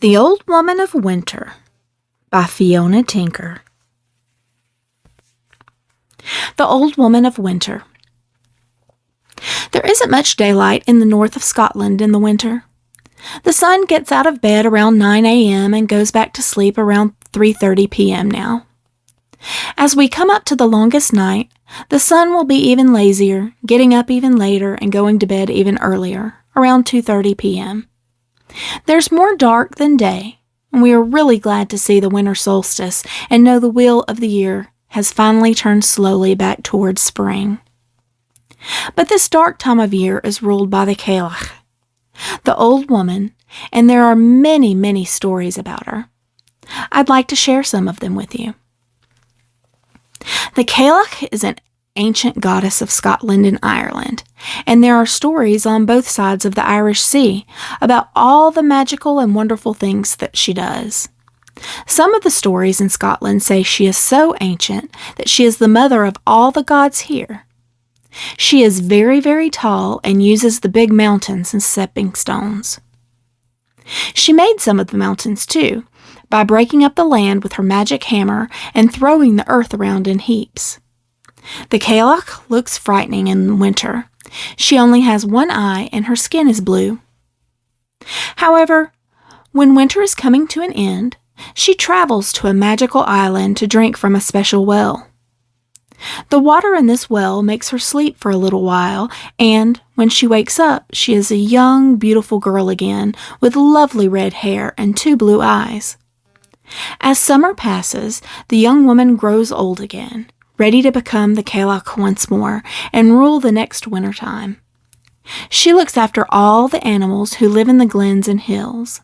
The Old Woman of Winter by Fiona Tinker. The Old Woman of Winter. There isn't much daylight in the north of Scotland in the winter. The sun gets out of bed around 9 a.m. and goes back to sleep around 3:30 p.m. now. As we come up to the longest night, the sun will be even lazier, getting up even later and going to bed even earlier, around 2:30 p.m. There's more dark than day, and we are really glad to see the winter solstice and know the wheel of the year has finally turned slowly back towards spring. But this dark time of year is ruled by the Cailleach, the old woman, and there are many, many stories about her. I'd like to share some of them with you. The Cailleach is an ancient goddess of Scotland and Ireland, and there are stories on both sides of the Irish Sea about all the magical and wonderful things that she does. Some of the stories in Scotland say she is so ancient that she is the mother of all the gods here. She is very, very tall and uses the big mountains as stepping stones. She made some of the mountains too, by breaking up the land with her magic hammer and throwing the earth around in heaps. The Cailleach looks frightening in winter. She only has one eye and her skin is blue. However, when winter is coming to an end, she travels to a magical island to drink from a special well. The water in this well makes her sleep for a little while, and when she wakes up, she is a young, beautiful girl again with lovely red hair and 2 blue eyes. As summer passes, the young woman grows old again, ready to become the Cailleach once more and rule the next winter time. She looks after all the animals who live in the glens and hills.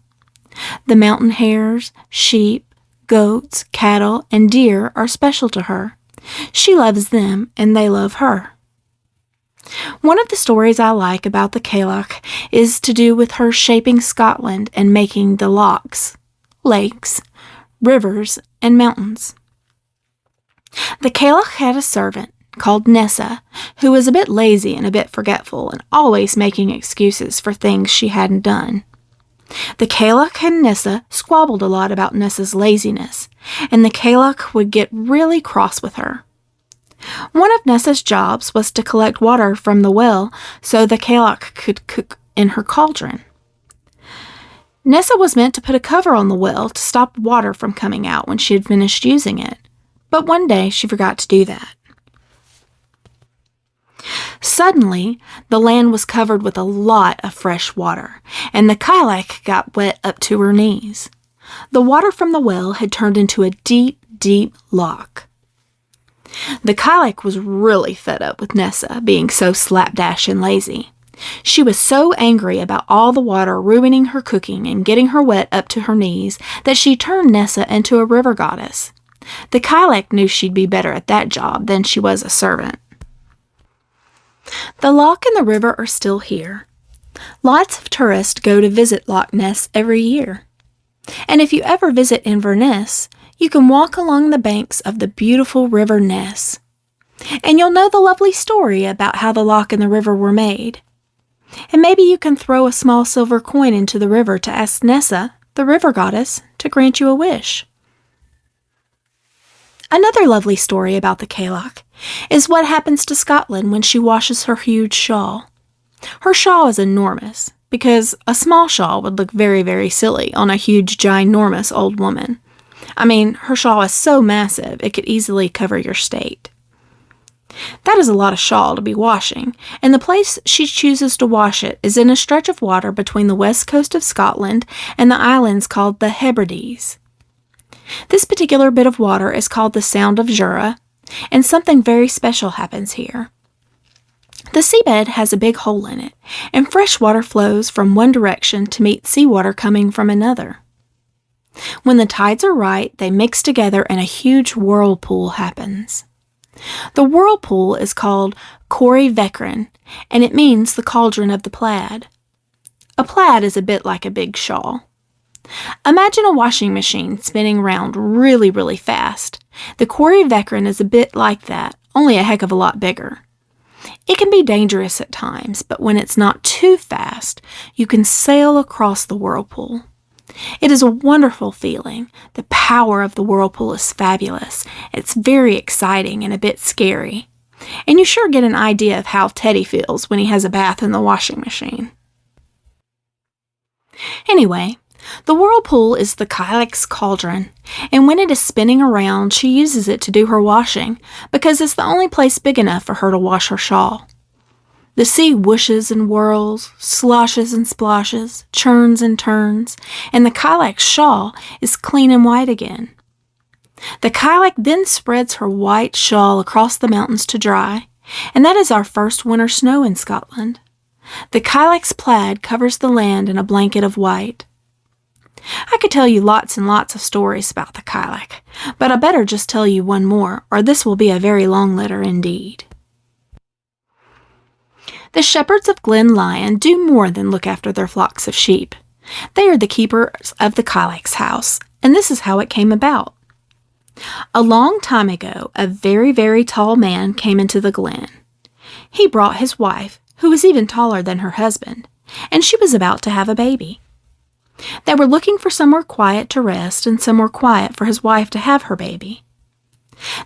The mountain hares, sheep, goats, cattle, and deer are special to her. She loves them, and they love her. One of the stories I like about the Cailleach is to do with her shaping Scotland and making the lochs, lakes, rivers, and mountains. The Cailleach had a servant called Ness, who was a bit lazy and a bit forgetful and always making excuses for things she hadn't done. The Cailleach and Ness squabbled a lot about Ness's laziness, and the Cailleach would get really cross with her. One of Ness's jobs was to collect water from the well so the Cailleach could cook in her cauldron. Ness was meant to put a cover on the well to stop water from coming out when she had finished using it, but one day she forgot to do that. Suddenly, the land was covered with a lot of fresh water, and the Cailleach got wet up to her knees. The water from the well had turned into a deep, deep loch. The Cailleach was really fed up with Ness being so slapdash and lazy. She was so angry about all the water ruining her cooking and getting her wet up to her knees that she turned Ness into a river goddess. The Cailleach knew she'd be better at that job than she was a servant. The loch and the river are still here. Lots of tourists go to visit Loch Ness every year. And if you ever visit Inverness, you can walk along the banks of the beautiful river Ness. And you'll know the lovely story about how the loch and the river were made. And maybe you can throw a small silver coin into the river to ask Ness, the river goddess, to grant you a wish. Another lovely story about the Cailleach is what happens to Scotland when she washes her huge shawl. Her shawl is enormous, because a small shawl would look very, very silly on a huge, ginormous old woman. I mean, her shawl is so massive it could easily cover your state. That is a lot of shawl to be washing, and the place she chooses to wash it is in a stretch of water between the west coast of Scotland and the islands called the Hebrides. This particular bit of water is called the Sound of Jura, and something very special happens here. The seabed has a big hole in it, and fresh water flows from one direction to meet seawater coming from another. When the tides are right, they mix together and a huge whirlpool happens. The whirlpool is called Corrie Vecran, and it means the cauldron of the Plaid. A plaid is a bit like a big shawl. Imagine a washing machine spinning round really, really fast. The Corrie Vecran is a bit like that, only a heck of a lot bigger. It can be dangerous at times, but when it's not too fast, you can sail across the whirlpool. It is a wonderful feeling. The power of the whirlpool is fabulous. It's very exciting and a bit scary. And you sure get an idea of how Teddy feels when he has a bath in the washing machine. Anyway, the whirlpool is the Cailleach's cauldron, and when it is spinning around, she uses it to do her washing because it's the only place big enough for her to wash her shawl. The sea whooshes and whirls, sloshes and splashes, churns and turns, and the Cailleach's shawl is clean and white again. The Cailleach then spreads her white shawl across the mountains to dry, and that is our first winter snow in Scotland. The Cailleach's plaid covers the land in a blanket of white. I could tell you lots and lots of stories about the Cailleach, but I better just tell you one more, or this will be a very long letter indeed. The shepherds of Glen Lyon do more than look after their flocks of sheep. They are the keepers of the Cailleach's house, and this is how it came about. A long time ago, a very, very tall man came into the glen. He brought his wife, who was even taller than her husband, and she was about to have a baby. They were looking for somewhere quiet to rest and somewhere quiet for his wife to have her baby.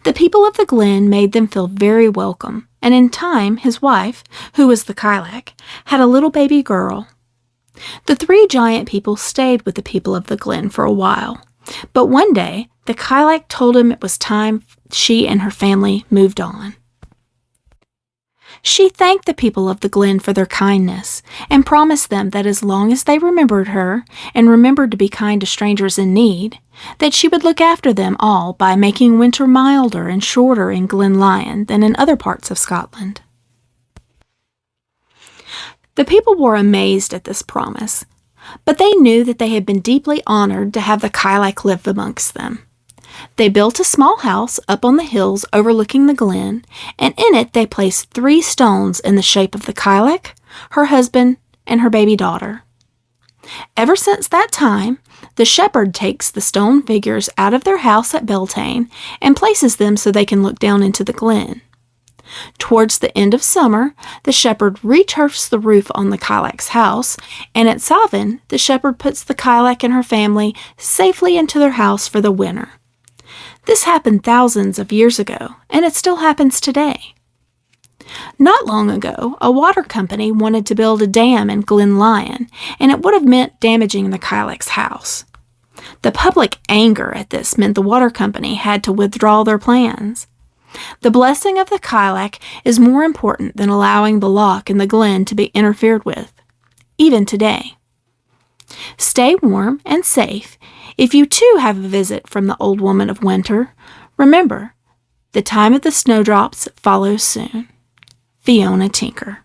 The people of the glen made them feel very welcome, and in time his wife, who was the Cailleach, had a little baby girl. The three giant people stayed with the people of the glen for a while, but one day the Cailleach told him it was time she and her family moved on. She thanked the people of the glen for their kindness and promised them that as long as they remembered her and remembered to be kind to strangers in need, that she would look after them all by making winter milder and shorter in Glen Lyon than in other parts of Scotland. The people were amazed at this promise, but they knew that they had been deeply honored to have the Cailleach live amongst them. They built a small house up on the hills overlooking the glen, and in it they placed 3 stones in the shape of the Cailleach, her husband, and her baby daughter. Ever since that time, the shepherd takes the stone figures out of their house at Beltane and places them so they can look down into the glen. Towards the end of summer, the shepherd returfs the roof on the Cailleach's house, and at Samhain, the shepherd puts the Cailleach and her family safely into their house for the winter. This happened thousands of years ago, and it still happens today. Not long ago, a water company wanted to build a dam in Glen Lyon, and it would have meant damaging the Cailleach's house. The public anger at this meant the water company had to withdraw their plans. The blessing of the Cailleach is more important than allowing the loch and the glen to be interfered with, even today. Stay warm and safe. If you too have a visit from the Old Woman of Winter, remember, the time of the snowdrops follows soon. Fiona Tinker.